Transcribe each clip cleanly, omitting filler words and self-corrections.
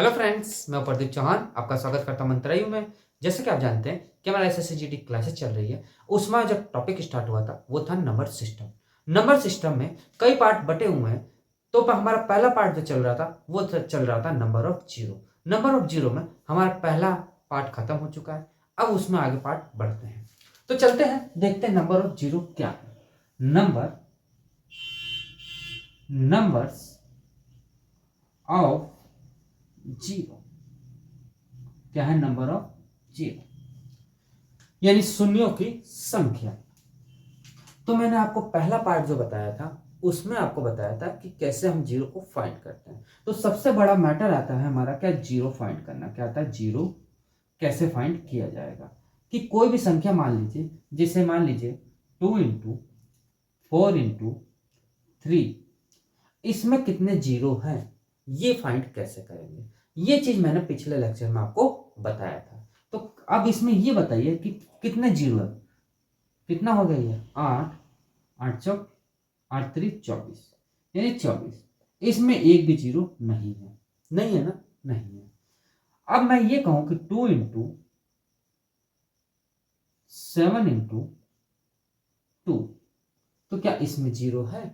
Hello friends, मैं प्रदीप चौहान आपका स्वागत करता हूं मंत्रायु में। जैसे कि आप जानते हैं कि हमारा एसएससी क्लासेस चल रही है। उसमें जब टॉपिक स्टार्ट हुआ था वो था नंबर सिस्टम। नंबर सिस्टम में कई पार्ट बटे हुए हैं। तो हमारा पहला पार्ट जो चल रहा था वो चल रहा था number of zero. Number of zero में हमारा पहला पार्ट खत्म हो चुका है। अब उसमें आगे पार्ट बढ़ते हैं। तो चलते हैं, देखते हैं नंबर ऑफ जीरो क्या है। नंबर्स ऑफ जीरो क्या है? नंबर ऑफ जीरो यानी शून्यों की संख्या। तो मैंने आपको पहला पार्ट जो बताया था उसमें आपको बताया था कि कैसे हम जीरो को फाइंड करते हैं। तो सबसे बड़ा मैटर आता है हमारा क्या? जीरो फाइंड करना। क्या आता है? जीरो कैसे फाइंड किया जाएगा। कि कोई भी संख्या मान लीजिए, जिसे मान लीजिए 2 × 4 × 3, इसमें कितने जीरो हैं ये फाइंड कैसे करेंगे। ये चीज मैंने पिछले लेक्चर में आपको बताया था। तो अब इसमें ये बताइए कि कितने जीरो है। कितना हो गया ये? 8, 8 चौक 8 3 24 यानी 24। इसमें एक भी जीरो नहीं है। नहीं है ना? नहीं है। अब मैं ये कहूं कि 2 × 7 × 2, तो क्या इसमें जीरो है?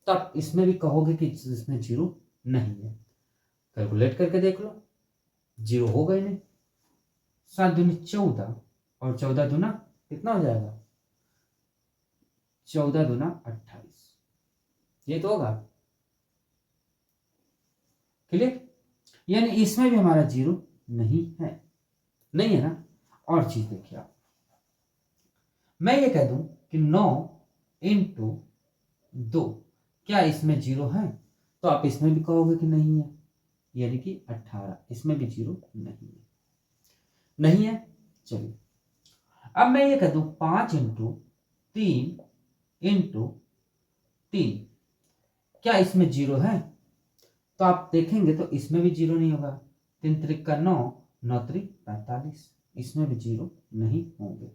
तो आप इसमें भी कहोगे कि इसमें जीरो नहीं है। कैलकुलेट करके देख लो, जीरो होगा ही नहीं। 7 दूनी 14 और 14 दूना कितना हो जाएगा? 14 दूना 28। ये तो होगा। क्लियर? यानी इसमें भी हमारा जीरो नहीं है। नहीं है ना? और चीज देखिए आप, मैं ये कह दूं कि 9 × 2, क्या इसमें जीरो है? तो आप इसमें भी कहोगे कि नहीं है। यानी कि 18, इसमें भी जीरो नहीं है। नहीं है। चलिए, अब मैं ये कह दूं 5 × 3 × 3, क्या इसमें जीरो है? तो आप देखेंगे तो इसमें भी जीरो नहीं होगा। 3 त्रिक का 9, 9 त्रिक 45, इसमें भी जीरो नहीं होंगे।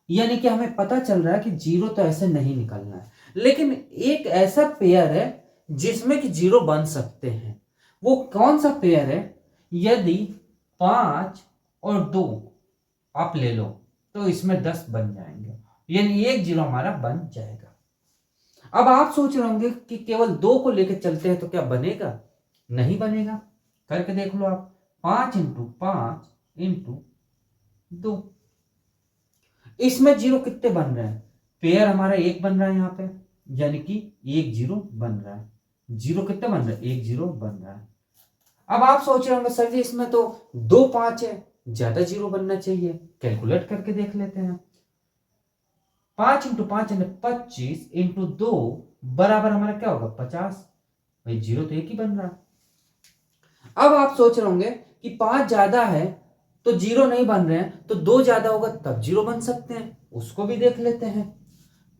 यानी कि हमें पता चल रहा है कि जीरो तो ऐसे नहीं निकलना है। लेकिन एक ऐसा पेयर है जिसमें कि जीरो बन सकते हैं। वो कौन सा पेयर है? यदि 5 और 2 आप ले लो तो इसमें 10 बन जाएंगे। यानी एक जीरो हमारा बन जाएगा। अब आप सोच रहे होंगे कि केवल 2 को लेकर चलते हैं तो क्या बनेगा? नहीं बनेगा। करके देख लो आप। 5 × 5 × 2, इसमें जीरो कितने बन रहे हैं? पेयर हमारा एक बन रहा है यहाँ पे, यानी कि एक जीरो बन रहा है। जीरो कितने बन रहे हैं? एक जीरो बन रहा है। अब आप सोच रहे होंगे सर जी इसमें तो 2 5 है, ज्यादा जीरो बनना चाहिए। कैलकुलेट करके देख लेते हैं। 5 × 5 यानी 25 × 2 बराबर हमारा क्या होगा? 50। भाई जीरो तो एक ही बन रहा है। अब आप सोच रहे होंगे कि 5 ज्यादा है तो जीरो नहीं बन रहे हैं, तो 2 ज्यादा होगा तब जीरो बन सकते हैं। उसको भी देख लेते हैं।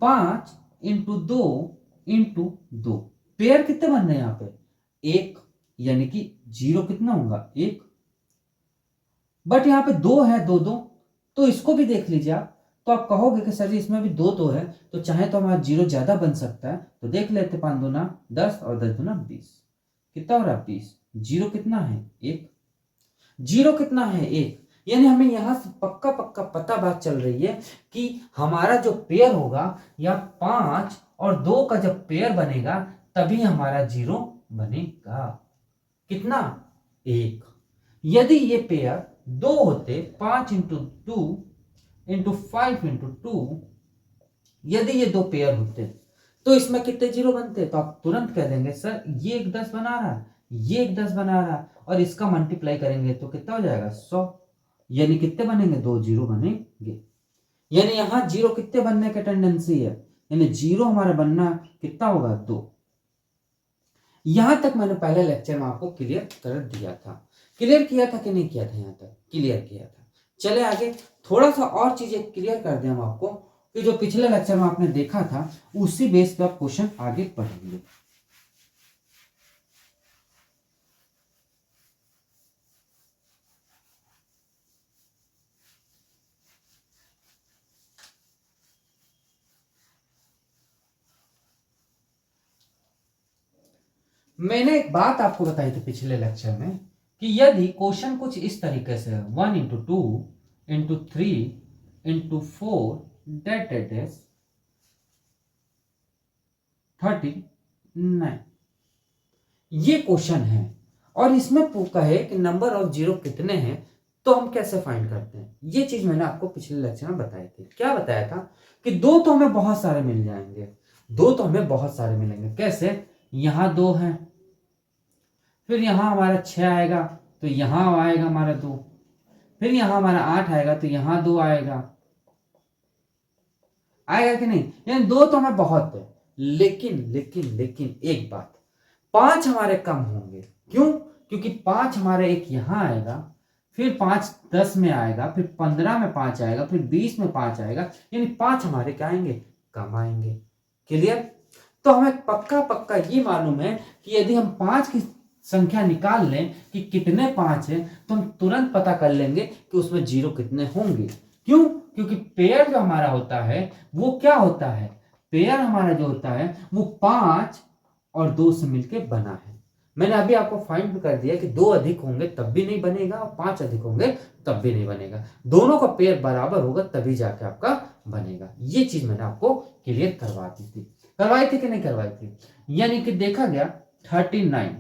5 × 2 × 2, पेयर कितने बन रहे हैं यहाँ पे? एक, यानी कि जीरो कितना होगा? एक। बट यहाँ पे 2 है, 2 2, तो इसको भी देख लीजिए आप। तो आप कहोगे कि सर जी इसमें भी 2 2 है, तो चाहे तो हमारा जीरो ज्यादा बन सकता है। तो देख लेते, 5 दूना 10 और 10 दूना 20, कितना हो रहा है? 20। जीरो कितना है? एक। जीरो कितना है? एक। यानी हमें यहां से पक्का पक्का पता बात चल रही है कि हमारा जो पेयर होगा या 5 और 2 का जब पेयर बनेगा तभी हमारा जीरो बनेगा। कितना? एक। यदि ये पेयर 2 होते, 5 × 2 × 5 × 2, यदि ये 2 पेयर होते तो इसमें कितने जीरो बनते? तो आप तुरंत कह देंगे सर ये एक 10 बना रहा है, ये एक 10 बना रहा है, और इसका मल्टीप्लाई करेंगे तो कितना हो जाएगा? 100। यानी कितने बनेंगे? 2 जीरो बनेंगे। यानी यहां जीरो कितने बनने की टेंडेंसी है? यानी जीरो हमारा बनना कितना होगा? 2। यहां तक मैंने पहले लेक्चर में आपको क्लियर कर दिया था। क्लियर किया था कि नहीं किया था? यहां तक क्लियर किया था। चले आगे, थोड़ा सा और चीजें क्लियर कर दें हम आपको कि जो पिछले लेक्चर में आपने देखा था उसी बेस पे आप क्वेश्चन आगे पढ़ेंगे। मैंने एक बात आपको बताई थी पिछले लेक्चर में कि यदि क्वेश्चन कुछ इस तरीके से 1 into 2 into 3 into 4 that is 39, ये क्वेश्चन है और इसमें कहे कि नंबर ऑफ जीरो कितने हैं, तो हम कैसे फाइंड करते हैं। ये चीज मैंने आपको पिछले लेक्चर में बताई थी। क्या बताया था कि दो तो हमें बहुत सारे मिल जाएंगे, दो तो हमें बहुत सारे मिलेंगे। कैसे, यहां 2 है, फिर यहां हमारा 6 आएगा तो यहां आएगा हमारा 2, फिर यहां हमारा 8 आएगा तो यहां 2 आएगा कि नहीं। यानी 2 तो हमें बहुत है, लेकिन लेकिन लेकिन एक बात, 5 हमारे कम होंगे। क्यों? क्योंकि 5 हमारे एक यहां आएगा, फिर 5 10 में आएगा, फिर 15 में 5 आएगा, फिर 20 में 5 आएगा, यानी 5 हमारे क्या आएंगे, कम आएंगे। क्लियर? तो हमें पक्का पक्का ये मालूम है कि यदि हम 5 की संख्या निकाल लें कि कितने 5 है, तो हम तुरंत पता कर लेंगे कि उसमें जीरो कितने होंगे। क्यों? क्योंकि पेयर जो हमारा होता है वो क्या होता है, पेयर हमारा जो होता है वो 5 और 2 से मिलकर बना है। मैंने अभी आपको फाइंड कर दिया कि 2 अधिक होंगे तब भी नहीं बनेगा और 5 अधिक होंगे तब भी नहीं बनेगा। दोनों का पेयर बराबर होगा तभी जाके आपका बनेगा। ये चीज मैंने आपको क्लियर करवाई थी कि नहीं करवाई थी। यानी कि देखा गया 39,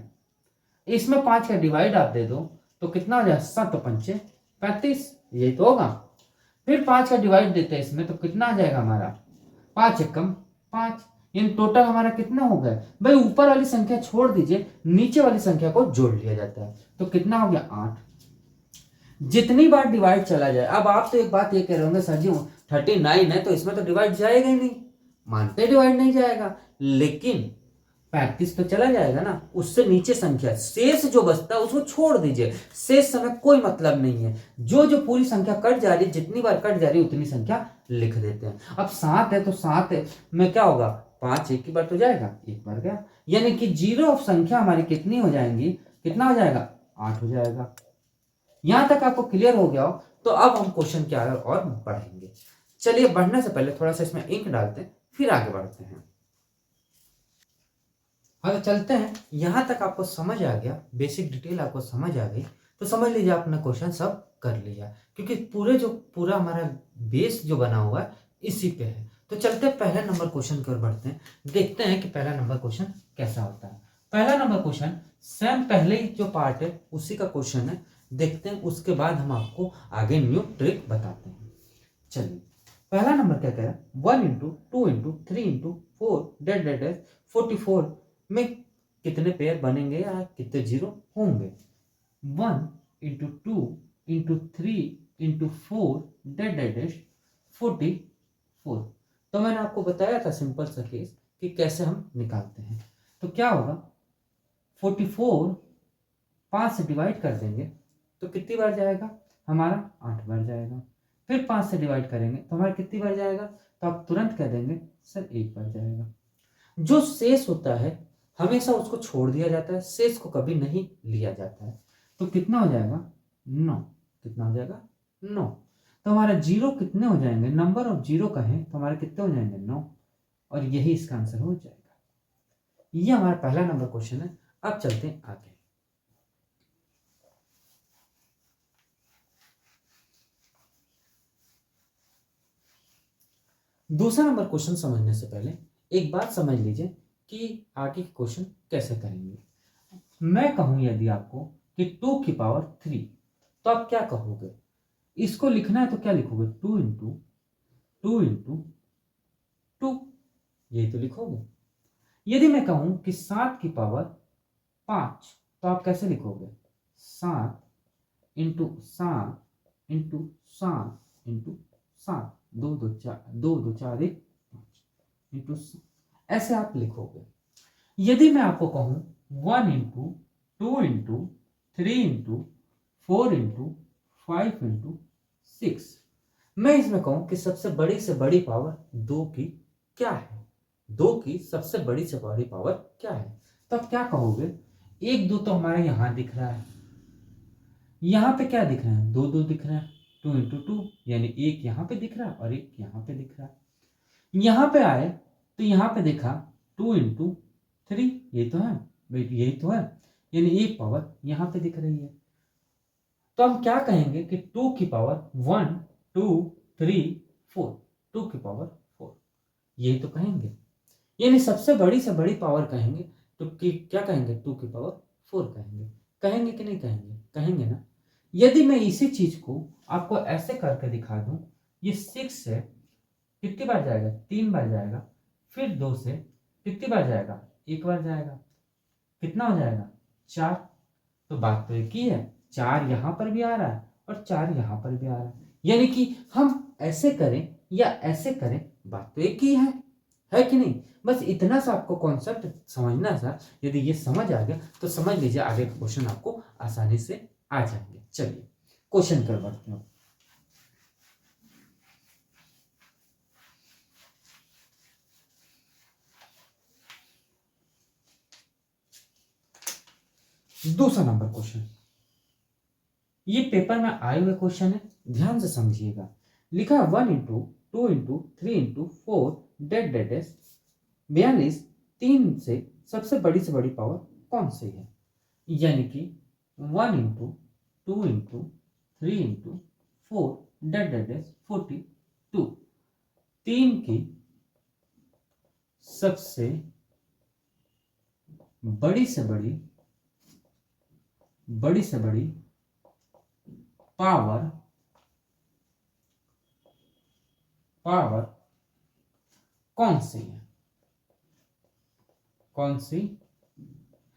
इसमें 5 का डिवाइड आप दे दो तो कितना हो जाए, 7 तो 5 35, यही तो होगा। फिर 5 का डिवाइड देते हैं इसमें तो कितना आ जाएगा हमारा, 5 एकम 5, इन टोटल हमारा कितना हो गया भाई, ऊपर वाली संख्या छोड़ दीजिए, नीचे वाली संख्या को जोड़ लिया जाता है तो कितना हो गया 8। जितनी बार डिवाइड चला जाए, अब आप तो एक बात ये कह रहे होंगे सर जी 39 है तो इसमें तो डिवाइड जाएगा ही नहीं, मानते डिवाइड नहीं जाएगा, लेकिन 35 तो चला जाएगा ना, उससे नीचे संख्या शेष जो बचता है उसको छोड़ दीजिए, शेष समय कोई मतलब नहीं है। जो जो पूरी संख्या कट जा रही है, जितनी बार कट जा रही है उतनी संख्या लिख देते हैं। अब 7 है तो 7 में क्या होगा, 5 एक ही बार तो जाएगा, एक बार गया, यानी कि जीरो ऑफ संख्या हमारी कितनी हो जाएंगी, कितना हो जाएगा, 8 हो जाएगा। यहां तक आपको क्लियर हो गया हो तो अब हम क्वेश्चन के आगे और बढ़ेंगे। चलिए बढ़ने से पहले थोड़ा सा इसमें इंक डालते हैं फिर आगे बढ़ते हैं। अगर चलते हैं, यहां तक आपको समझ आ गया, बेसिक डिटेल आपको समझ आ गई तो समझ लीजिए आपने क्वेश्चन सब कर लिया, क्योंकि पूरा हमारा बेस जो बना हुआ है इसी पे है। तो चलते हैं पहले नंबर क्वेश्चन की ओर बढ़ते हैं, देखते हैं कि पहला नंबर क्वेश्चन कैसा होता है। पहला नंबर क्वेश्चन सेम पहले ही जो पार्ट है उसी का क्वेश्चन है, देखते हैं उसके बाद हम आपको आगे न्यू ट्रिक बताते हैं। चलिए पहला नंबर क्या कह रहा है, 1 into 2 into 3 into 4 44 में कितने पेयर बनेंगे या कितने जीरो होंगे। 1 into 2 into 3 into 4 तो मैंने आपको बताया था सिंपल सा केस कि कैसे हम निकालते हैं। तो क्या होगा, 44 5 से डिवाइड कर देंगे तो कितनी बार जाएगा हमारा, 8 बार जाएगा। फिर 5 से डिवाइड करेंगे तो हमारा कितनी बार जाएगा, तो आप तुरंत कह देंगे सर 1 बार जाएगा। जो शेष होता है हमेशा उसको छोड़ दिया जाता है, शेष को कभी नहीं लिया जाता है। तो कितना हो जाएगा, 9। कितना हो जाएगा, 9। तो हमारा जीरो कितने हो जाएंगे, नंबर ऑफ जीरो कहें तो हमारे कितने हो जाएंगे, 9, और यही इसका आंसर हो जाएगा। ये हमारा पहला नंबर क्वेश्चन है। अब चलते हैं आगे। दूसरा नंबर क्वेश्चन समझने से पहले एक बात समझ लीजिए कि आगे के क्वेश्चन कैसे करेंगे। मैं कहूं यदि आपको कि 2 की पावर 3 तो आप क्या कहोगे, इसको लिखना है तो क्या लिखोगे, 2 into 2 into 2, यही तो लिखोगे। यदि मैं कहूं कि 7 की पावर 5 तो आप कैसे लिखोगे, 7 into 7 into 7 into 7, 2 2 4 2 2 4 1 5 इंटू, ऐसे आप लिखोगे। यदि मैं आपको कहूं 1 into 2 into 3 into 4 into 5 into 6, मैं इसमें कहूं कि सबसे बड़ी से बड़ी पावर 2 की क्या है, 2 की सबसे बड़ी से बड़ी पावर क्या है, तो आप क्या कहोगे, 1 2 तो हमारे यहां दिख रहा है, यहां पे क्या दिख रहा है, 2 2 दिख रहा है, 2 into 2 यानी 1 यहां पे दिख रहा है और 1 यहां पे दिख रहा है। यहां पे आए तो यहां पे देखा 2 into 3, ये तो है, यही तो है, यानी एक पावर यहाँ पे दिख रही है। तो हम क्या कहेंगे कि 2 की पावर 1 2 3 4, 2 की पावर 4, यही तो कहेंगे। यानी सबसे बड़ी से बड़ी पावर कहेंगे तो क्या कहेंगे, 2 की पावर 4 कहेंगे। कहेंगे कि नहीं कहेंगे, कहेंगे ना। यदि मैं इसी चीज को आपको ऐसे करके दिखा दूं, ये 6 से कितनी बार जाएगा, 3 बार जाएगा, फिर 2 से कितनी बार जाएगा, 1 बार जाएगा, कितना हो जाएगा, 4। तो बात तो एक ही है, 4 यहां पर भी आ रहा है और 4 यहां पर भी आ रहा है। यानी कि हम ऐसे करें या ऐसे करें, बात तो एक ही है कि नहीं। बस इतना सा आपको कॉन्सेप्ट समझना था। यदि ये समझ आ गया तो समझ लीजिए आगे का क्वेश्चन आपको आसानी से आ जाएंगे। चलिए क्वेश्चन कर बढ़ते हैं। दूसरा नंबर क्वेश्चन, ये पेपर में आए हुए क्वेश्चन है, ध्यान से समझिएगा। लिखा है 1 into 2 into 3 into 4 dot dot is 42, 3 से सबसे बड़ी पावर कौन सी है। यानी कि 1 into 2 into 3 into 4 dot dot is 42, 3 की सबसे बड़ी से बड़ी पावर कौन सी है, कौन सी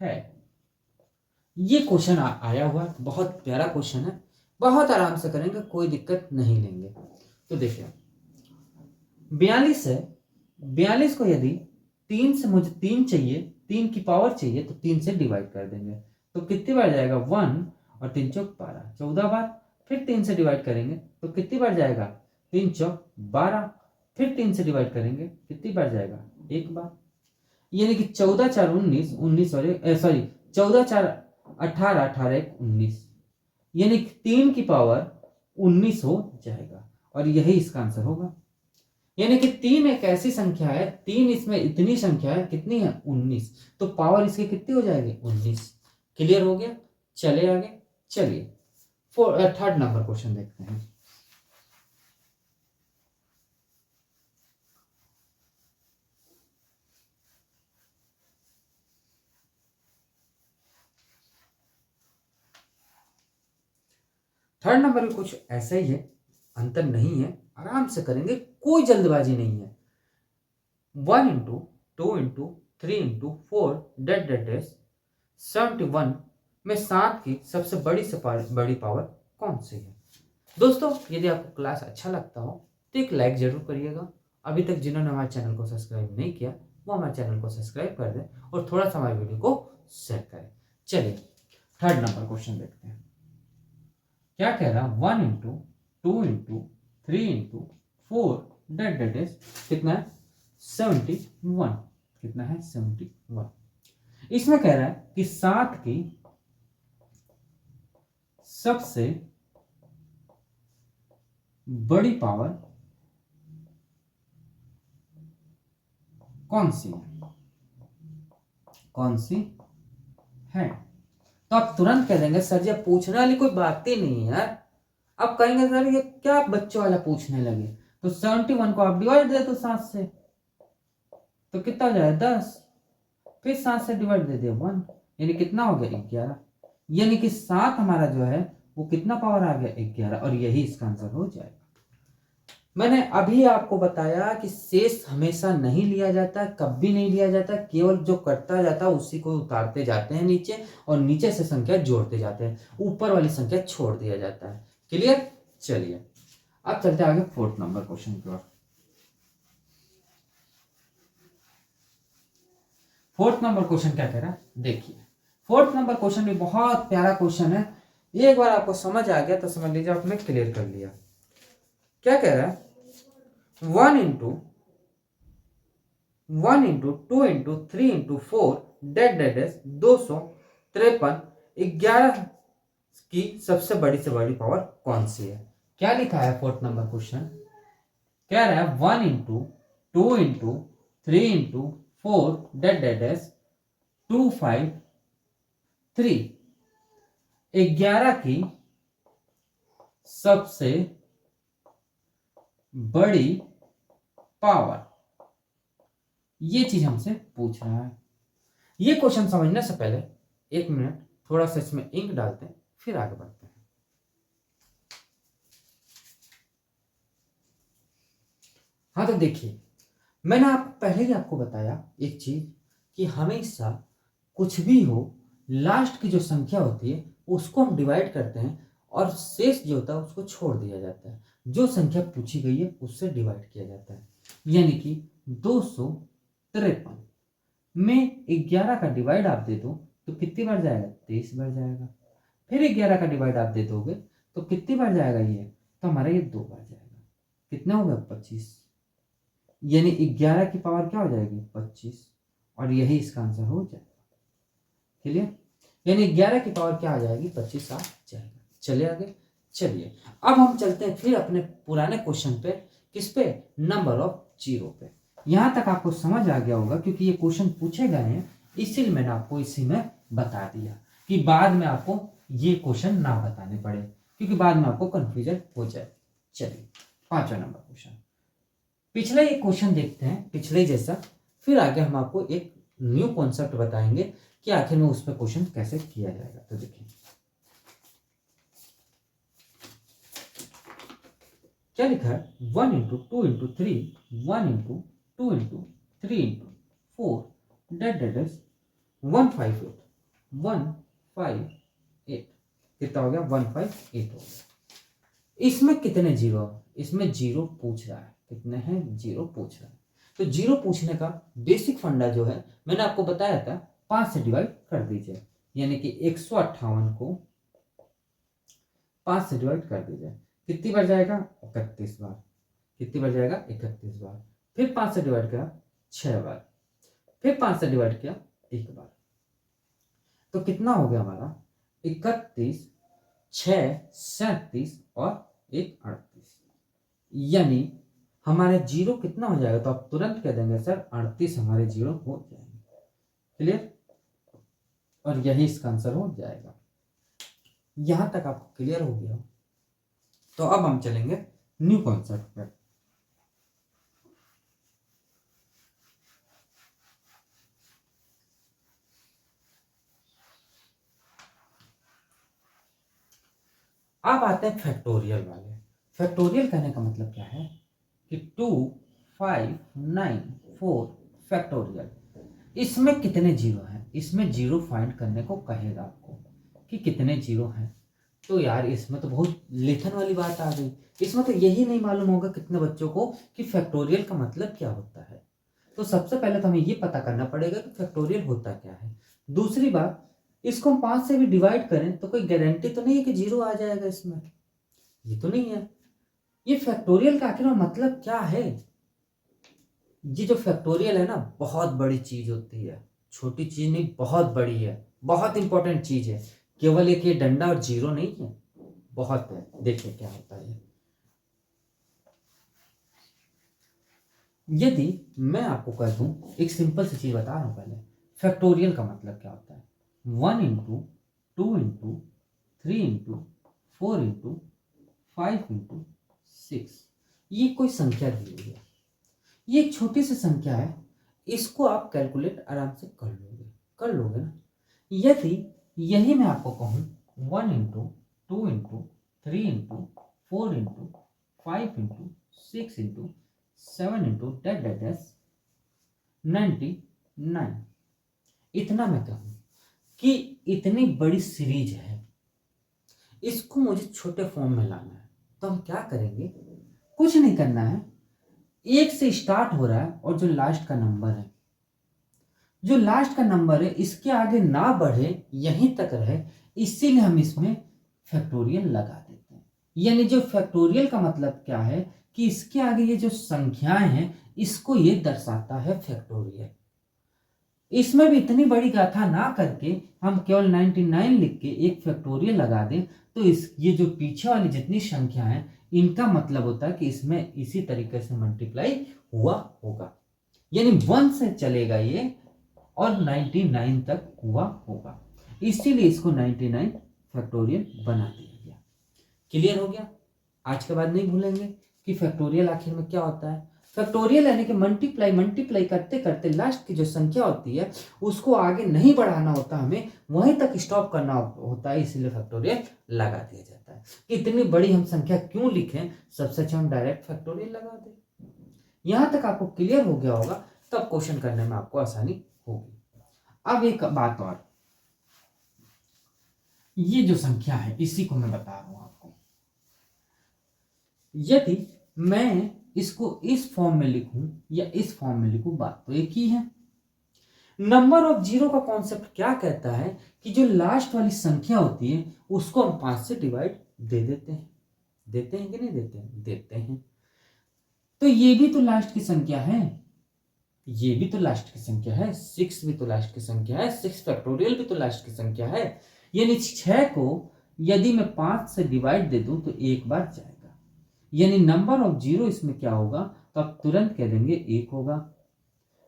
है। ये क्वेश्चन आया हुआ है, बहुत प्यारा क्वेश्चन है, बहुत आराम से करेंगे, कोई दिक्कत नहीं लेंगे। तो देखिए 42 है, 42 को यदि 3 से मुझे 3 चाहिए, 3 की पावर चाहिए, तो 3 से डिवाइड कर देंगे। तो कितनी बार जाएगा, 1 और 3 चौक 12, 14 बार। फिर 3 से डिवाइड करेंगे तो कितनी बार जाएगा, 3 चौक 12। फिर 3 से डिवाइड करेंगे कितनी बार जाएगा, 1 बार। यानी कि 14 4 19, 19 सॉरी 14 4 18, 18 1 19, यानी कि 3 की पावर 19 हो जाएगा और यही इसका आंसर होगा। यानी कि 3 एक ऐसी संख्या है, 3 इसमें इतनी संख्या है, कितनी है, 19, तो पावर इसकी कितनी हो जाएगी, 19। क्लियर हो गया, चले आगे। चलिए थर्ड नंबर क्वेश्चन देखते हैं। थर्ड नंबर में कुछ ऐसा ही है, अंतर नहीं है, आराम से करेंगे, कोई जल्दबाजी नहीं है। 1 into 2 into 3 into 4 dot dot is 71 में 7 की सबसे बड़ी पावर कौन सी है। दोस्तों यदि आपको क्लास अच्छा लगता हो तो एक लाइक जरूर करिएगा। अभी तक जिन्होंने हमारे चैनल को सब्सक्राइब नहीं किया वो हमारे चैनल को सब्सक्राइब कर दें और थोड़ा सा हमारे वीडियो को शेयर करें। चलिए थर्ड नंबर क्वेश्चन देखते हैं। क्या कह रहा, 1 into 2 into 3 into 4 dot dot is कितना है, 71। कितना है, 71। इसमें कह रहा है कि 7 की सबसे बड़ी पावर कौन सी है, कौन सी है। तो आप तुरंत कह देंगे सर जी पूछने वाली कोई बात ही नहीं है यार। आप कहेंगे सर ये क्या बच्चों वाला पूछने लगे। तो 71 को आप डिवाइड दे दो 7 से, तो कितना हो जाएगा, 10। फिर 7 से डिवाइड दे दिया 1, यानी कितना हो गया, 11। यानी कि 7 हमारा जो है वो कितना पावर आ गया, 11, और यही इसका आंसर हो जाएगा। मैंने अभी आपको बताया कि शेष हमेशा नहीं लिया जाता, कभी नहीं लिया जाता, केवल जो कटता जाता है उसी को उतारते जाते हैं नीचे, और नीचे से संख्या जोड़ते जाते हैं, ऊपर वाली संख्या छोड़ दिया जाता है। क्लियर। चलिए अब चलते आगे फोर्थ नंबर क्वेश्चन की ओर। फोर्थ नंबर क्वेश्चन क्या कह रहा है, देखिए फोर्थ नंबर क्वेश्चन भी बहुत प्यारा क्वेश्चन है। एक बार आपको समझ आ गया तो समझ लीजिए आपने क्लियर कर लिया। क्या कह रहा है, 1 into 1 into 2 into 3 into 4 dot dot is 253, 11 की सबसे बड़ी से बड़ी पावर कौन सी है। क्या लिखा है फोर्थ नंबर क्वेश्चन, कह रहा है 1 into 2 into 3 into 4 dot dot is 3 11 की सबसे बड़ी पावर, ये चीज हमसे पूछ रहा है। ये क्वेश्चन समझने से पहले 1 मिनट थोड़ा सा इसमें इंक डालते हैं, फिर आगे बढ़ते हैं। हाँ तो देखिए, मैंने पहले ही आपको बताया एक चीज कि हमेशा कुछ भी हो, लास्ट की जो संख्या होती है उसको हम डिवाइड करते हैं और शेष जो होता है उसको छोड़ दिया जाता है। जो संख्या पूछी गई है उससे डिवाइड किया जाता है। यानी कि 253 में 11 का डिवाइड आप दे दो तो कितनी बार जाएगा? 23 बार जाएगा। फिर 11 का डिवाइड आप दे दोगे तो कितनी बार जाएगा ये? तो हमारा ये 2 बार जाएगा। कितना होगा? 25। यानी 11 की पावर क्या हो जाएगी? 25। और यही इसका आंसर हो जाएगा। क्लियर? यानी 11 की पावर क्या आ जाएगी? 25 आ जाएगा। चलिए आगे। चलिए अब हम चलते हैं फिर अपने पुराने क्वेश्चन पे। किस पे? नंबर ऑफ जीरो पे। यहां तक आपको समझ आ गया होगा क्योंकि ये क्वेश्चन पूछे गए हैं, इसीलिए मैंने आपको इसी में बता दिया कि बाद में आपको ये क्वेश्चन ना बताने पड़े, क्योंकि बाद में आपको कंफ्यूजन हो जाए। चलिए 5वां नंबर क्वेश्चन, पिछले एक क्वेश्चन देखते हैं पिछले जैसा, फिर आगे हम आपको एक न्यू कॉन्सेप्ट बताएंगे कि आखिर में उस पर क्वेश्चन कैसे किया जाएगा। तो देखिए क्या लिखा है? 1 into 2 into 3, 1 into 2 into 3 into 4 dot is 158 158। कितना हो गया? 158 हो गया। इसमें कितने जीरो? इसमें जीरो पूछ रहा है। कितने हैं? जीरो पूछ रहा है। तो जीरो पूछने का बेसिक फंडा जो है मैंने आपको बताया था, 5 से डिवाइड कर दीजिए। यानी कि 158 को 5 से डिवाइड कर दीजिए। कितनी बार जाएगा? 31 बार। कितनी बार जाएगा? 31 बार। फिर 5 से डिवाइड किया 6 बार। फिर 5 से डिवाइड किया 1 बार। तो कितना हो गया हमारा? 31, 6, 37 और 1 38। यानी हमारे जीरो कितना हो जाएगा? तो आप तुरंत कह देंगे सर 38 हमारे जीरो हो जाएंगे। क्लियर? और यही इसका आंसर हो जाएगा। यहां तक आपको क्लियर हो गया? तो अब हम चलेंगे न्यू कॉन्सेप्ट पर। अब आते हैं फैक्टोरियल वाले। फैक्टोरियल कहने का मतलब क्या है कि 2 5 9 4 फैक्टोरियल। इसमें कितने जीरो हैं? इसमें जीरो फाइंड करने को कहेगा आपको कि कितने जीरो हैं। तो यार इसमें तो बहुत लेखन वाली बात आ गई। इसमें तो यही नहीं मालूम होगा कितने बच्चों को कि फैक्टोरियल का मतलब क्या होता है। तो सबसे पहले तो हमें ये पता करना पड़ेगा कि फैक्टोरियल होता क्या है। दूसरी बात, इसको हम 5 से भी डिवाइड करें तो कोई गारंटी तो नहीं है कि जीरो आ जाएगा इसमें। ये तो नहीं है। ये फैक्टोरियल का आखिर में मतलब क्या है? ये जो फैक्टोरियल है ना, बहुत बड़ी चीज होती है। छोटी चीज नहीं, बहुत बड़ी है, बहुत इंपॉर्टेंट चीज है। केवल एक ये डंडा और जीरो नहीं है, बहुत है। देखिए क्या होता है। यदि मैं आपको कह दूं, एक सिंपल सी चीज बता रहा हूं पहले, फैक्टोरियल का मतलब क्या होता है? 1 into 2 into 3 into 4 into 5 into 6। ये कोई संख्या दी हुई है, ये एक छोटी सी संख्या है। इसको आप कैलकुलेट आराम से कर लोगे ना। यदि यही मैं आपको कहूं 1 into 2 into 3 into 4 into 5 into 6 into 7 into dot is 99। इतना मैं कहूं कि इतनी बड़ी सीरीज है, इसको मुझे छोटे फॉर्म में लाना है। तो हम क्या करेंगे? कुछ नहीं करना है। 1 से स्टार्ट हो रहा है और जो लास्ट का नंबर है, जो लास्ट का नंबर है इसके आगे ना बढ़े, यहीं तक रहे, इसीलिए हम इसमें फैक्टोरियल लगा देते हैं। यानी जो फैक्टोरियल का मतलब क्या है कि इसके आगे ये जो संख्याएं हैं इसको ये दर्शाता है फैक्टोरियल। इसमें भी इतनी बड़ी गाथा ना करके हम केवल 99 लिख के एक फैक्टोरियल लगा दें तो इस ये जो पीछे वाली जितनी संख्या है इनका मतलब होता है कि इसमें इसी तरीके से मल्टीप्लाई हुआ होगा। यानी 1 से चलेगा ये और 99 तक हुआ होगा। इसीलिए इसको 99 फैक्टोरियल बना दिया गया। क्लियर हो गया? आज के बाद नहीं भूलेंगे कि फैक्टोरियल आखिर में क्या होता है। फैक्टोरियल यानी कि मल्टीप्लाई करते करते लास्ट की जो संख्या होती है उसको आगे नहीं बढ़ाना होता, हमें वहीं तक स्टॉप करना होता है, इसीलिए फैक्टोरियल लगा दिया जाता है। कि इतनी बड़ी हम संख्या क्यों लिखें, सबसे अच्छा हम डायरेक्ट फैक्टोरियल लगा दें। यहां तक आपको क्लियर हो गया होगा, तब क्वेश्चन करने में आपको आसानी होगी। अब एक बात और, ये जो संख्या है इसी को मैं बता रहा हूं आपको। यदि मैं इसको इस फॉर्म में लिखूं या इस फॉर्म में लिखूं, बात तो एक ही है। नंबर ऑफ जीरो का कॉन्सेप्ट क्या कहता है कि जो लास्ट वाली संख्या होती है उसको हम 5 से डिवाइड दे देते हैं। देते हैं कि नहीं देते हैं? देते हैं। तो ये भी तो लास्ट की संख्या है, ये भी तो लास्ट की संख्या है, 6 भी तो लास्ट की संख्या है, 6 फैक्टोरियल भी तो लास्ट की संख्या है। यानी 6 को यदि मैं 5 से डिवाइड दे दूं तो एक बार जाएगा, यानी नंबर ऑफ जीरो इसमें क्या होगा, तो आप तुरंत कह देंगे 1 होगा।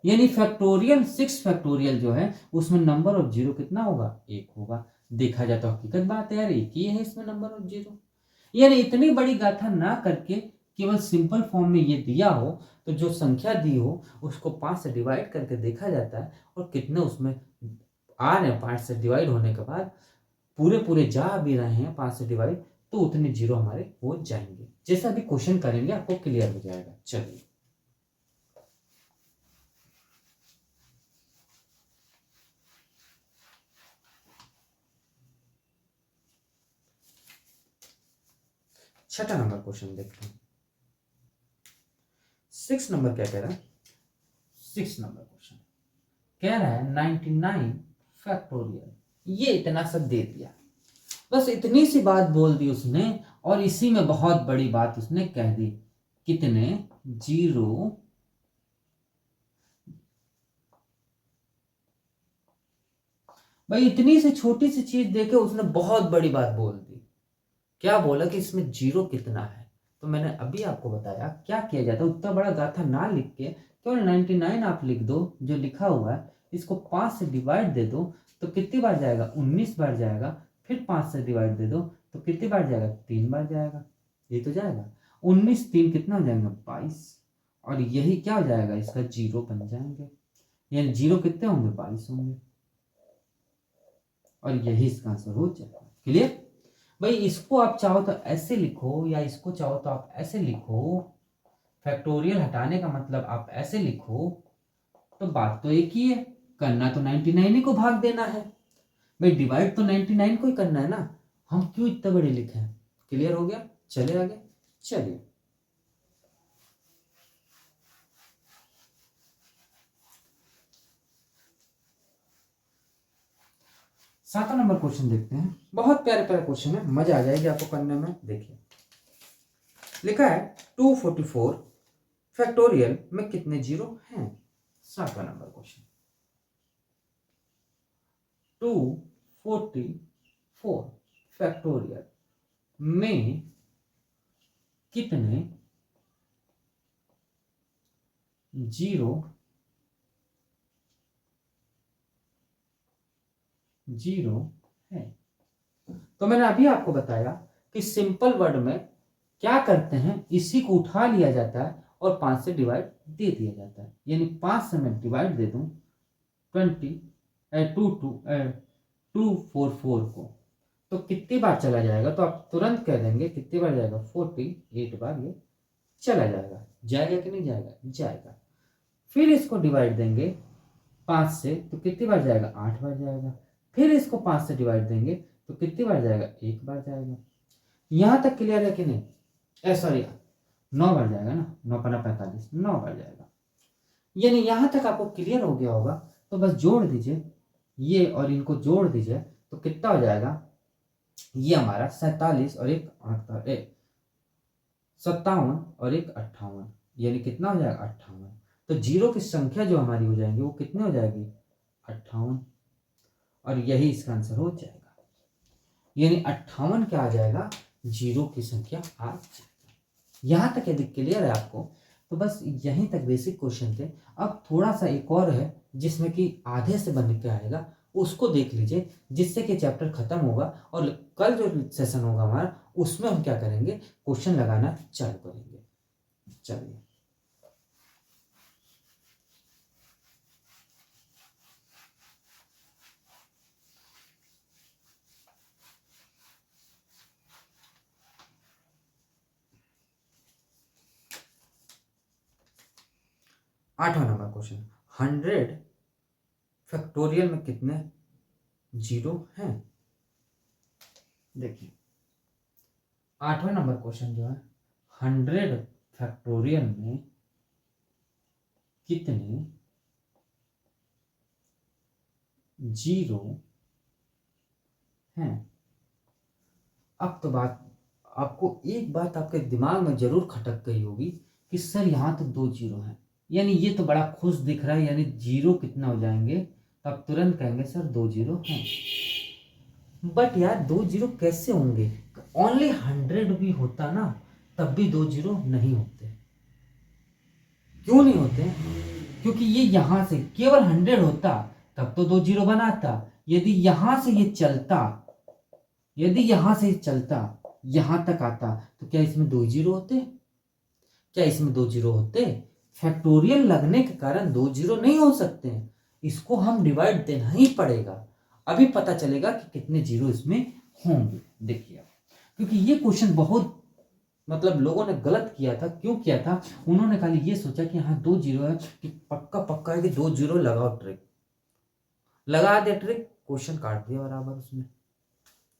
यानी फैक्टोरियल 6 फैक्टोरियल जो है उसमें नंबर ऑफ जीरो कितना होगा, 1 होगा। देखा जाए तो हकीकत बात है यार, एक ही है इसमें नंबर ऑफ जीरो। यानी इतनी बड़ी गाथा ना करके केवल सिंपल फॉर्म में ये दिया हो तो जो संख्या दी हो उसको 5 से डिवाइड करके देखा जाता है और कितने उसमें आ रहे हैं 5 से डिवाइड होने के बाद, पूरे पूरे जा भी रहे हैं 5 से डिवाइड, तो उतने जीरो हमारे हो जाएंगे। जैसा भी क्वेश्चन करेंगे आपको क्लियर हो जाएगा। चलिए 6 नंबर क्वेश्चन देखते हैं। 6 नंबर क्या कह रहा है? 6 नंबर क्वेश्चन कह रहा है 99 फैक्टोरियल। ये इतना सा दे दिया, बस इतनी सी बात बोल दी उसने और इसी में बहुत बड़ी बात उसने कह दी। कितने जीरो भाई, इतनी सी छोटी सी चीज देके उसने बहुत बड़ी बात बोल दी। क्या बोला कि इसमें जीरो कितना है। तो मैंने अभी आपको बताया क्या किया जाता है, उतना बड़ा गाथा ना लिख के केवल 99 आप लिख दो जो लिखा हुआ है, इसको 5 से डिवाइड दे दो तो कितनी बार जाएगा, 19 बार जाएगा। फिर 5 से डिवाइड दे दो तो कितनी बार जाएगा, 3 बार जाएगा। ये तो जाएगा 19 3 कितना हो जाएगा, 22। और यही क्या हो जाएगा, इसका जीरो बन जाएंगे। यानी जीरो कितने होंगे, 22 होंगे। और यही इसका आंसर हो जाएगा। क्लियर? भाई इसको आप चाहो तो ऐसे लिखो या इसको चाहो तो आप ऐसे लिखो, फैक्टोरियल हटाने का मतलब आप ऐसे लिखो, तो बात तो एक ही है। करना तो 99 ही को भाग देना है भाई, डिवाइड तो 99 को ही करना है ना, हम क्यों इतने बड़े लिखे हैं। क्लियर हो गया? चले आगे। चलिए 7 नंबर क्वेश्चन देखते हैं। बहुत प्यारे प्यारे क्वेश्चन है, मजा आ जाएगी आपको करने में। देखिए लिखा है 244 फैक्टोरियल में कितने जीरो हैं। 7वां नंबर क्वेश्चन, 244 फैक्टोरियल में कितने जीरो जीरो है। तो मैंने अभी आपको बताया कि सिंपल वर्ड में क्या करते हैं, इसी को उठा लिया जाता है और 5 से डिवाइड दे दिया जाता है। यानी 5 से मैं डिवाइड दे दूं 244 को, तो कितनी बार चला जाएगा, तो आप तुरंत कह देंगे कितनी बार जाएगा, 48 बार ये चला जाएगा। जाएगा कि नहीं जाएगा, जाएगा। फिर इसको डिवाइड देंगे 5 से तो कितनी बार जाएगा, 8 बार जाएगा। फिर इसको 5 से डिवाइड देंगे तो कितनी बार जाएगा, 1 बार जाएगा। यहां तक क्लियर है कि नहीं? सॉरी 9 बार जाएगा ना, 9 पना 45, 9 बार जाएगा। यानी यहां तक आपको क्लियर हो गया होगा। तो बस जोड़ दीजिए ये और इनको जोड़ दीजिए तो कितना हो जाएगा, ये हमारा 47 और एक 57 और एक 58, यानी कितना हो जाएगा, 58। तो जीरो की संख्या जो हमारी हो जाएंगी वो कितने हो जाएगी, 58। और यही इसका आंसर हो जाएगा। यानी 58 क्या आ जाएगा, जीरो की संख्या आ जाएगा। यहां तक यदि क्लियर है आपको तो बस यहीं तक बेसिक क्वेश्चन थे। अब थोड़ा सा एक और है जिसमें कि आधे से बन के आएगा, उसको देख लीजिए, जिससे कि चैप्टर खत्म होगा और कल जो सेशन होगा हमारा उसमें हम क्या करेंगे, क्वेश्चन लगाना चालू करेंगे। चलिए, आठवां नंबर क्वेश्चन, 100 फैक्टोरियल में कितने जीरो हैं? देखिए, आठवां नंबर क्वेश्चन जो है, 100 फैक्टोरियल में कितने जीरो हैं? अब तो बात, आपको एक बात आपके दिमाग में जरूर खटक गई होगी कि सर यहाँ तो 2 जीरो हैं, यानी ये तो बड़ा खुश दिख रहा है, यानी जीरो कितना हो जाएंगे, तब तुरंत कहेंगे सर 2 जीरो हैं। बट यार 2 जीरो कैसे होंगे? ओनली 100 भी होता ना तब भी 2 जीरो नहीं होते। क्यों नहीं होते? क्योंकि ये यहां से केवल 100 होता तब तो 2 जीरो बनाता। यदि यहां से ये चलता, यदि यहां से चलता यहां तक आता तो क्या इसमें 2 जीरो होते? क्या इसमें 2 जीरो होते? फैक्टोरियल लगने के कारण 2 जीरो नहीं हो सकते। इसको हम डिवाइड देना ही पड़ेगा, अभी पता चलेगा कि कितने जीरो इसमें होंगे। देखिए, क्योंकि ये क्वेश्चन बहुत मतलब लोगों ने गलत किया था। क्यों किया था? उन्होंने खाली ये सोचा कि हाँ 2 जीरो है, कि पक्का पक्का है कि 2 जीरो लगाओ, ट्रिक लगा दे, ट्रिक क्वेश्चन काट दिया बराबर उसमें।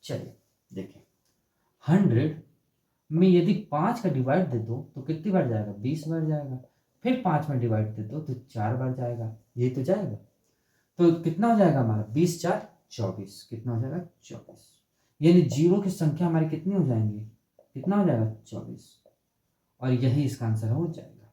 चलिए देखिए, 100 में यदि 5 का डिवाइड दे दो तो कितनी बार जाएगा? 20 बार जाएगा। फिर 5 में डिवाइड दे दो तो 4 बार जाएगा, ये तो जाएगा। तो कितना हो जाएगा हमारा? 20 4 24। कितना हो जाएगा? 24। यानी जीरो की संख्या हमारी कितनी हो जाएंगी? कितना हो जाएगा? 24। और यही इसका आंसर हो जाएगा,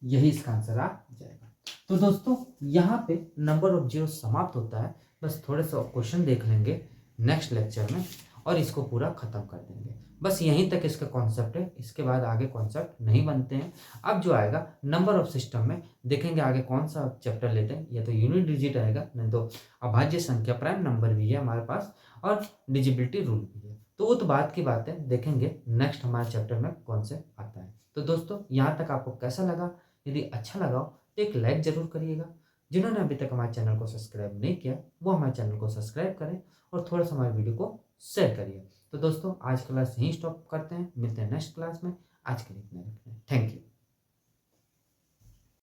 यही इसका आंसर आ जाएगा। तो दोस्तों यहाँ पे नंबर ऑफ जीरो समाप्त होता है। बस थोड़े से क्वेश्चन देख लेंगे नेक्स्ट लेक्चर में और इसको पूरा खत्म कर देंगे। बस यहीं तक इसका कॉन्सेप्ट है, इसके बाद आगे कॉन्सेप्ट नहीं बनते हैं। अब जो आएगा नंबर ऑफ सिस्टम में देखेंगे आगे कौन सा चैप्टर लेते हैं। या तो यूनिट डिजिट आएगा, नहीं तो अभाज्य संख्या, प्राइम नंबर भी है हमारे पास, और डिजिबिलिटी रूल भी है। तो वो तो बात की बात है, देखेंगे नेक्स्ट हमारे चैप्टर में कौन से आता है। तो दोस्तों यहाँ तक आपको कैसा लगा? यदि अच्छा लगा हो तो एक लाइक जरूर करिएगा। जिन्होंने अभी तक हमारे चैनल को सब्सक्राइब नहीं किया वो हमारे चैनल को सब्सक्राइब करें और थोड़ा सा हमारे वीडियो को शेयर करिए। तो दोस्तों आज क्लास यहीं स्टॉप करते हैं, मिलते हैं नेक्स्ट क्लास में। आज के लिए इतना रखते हैं, थैंक यू।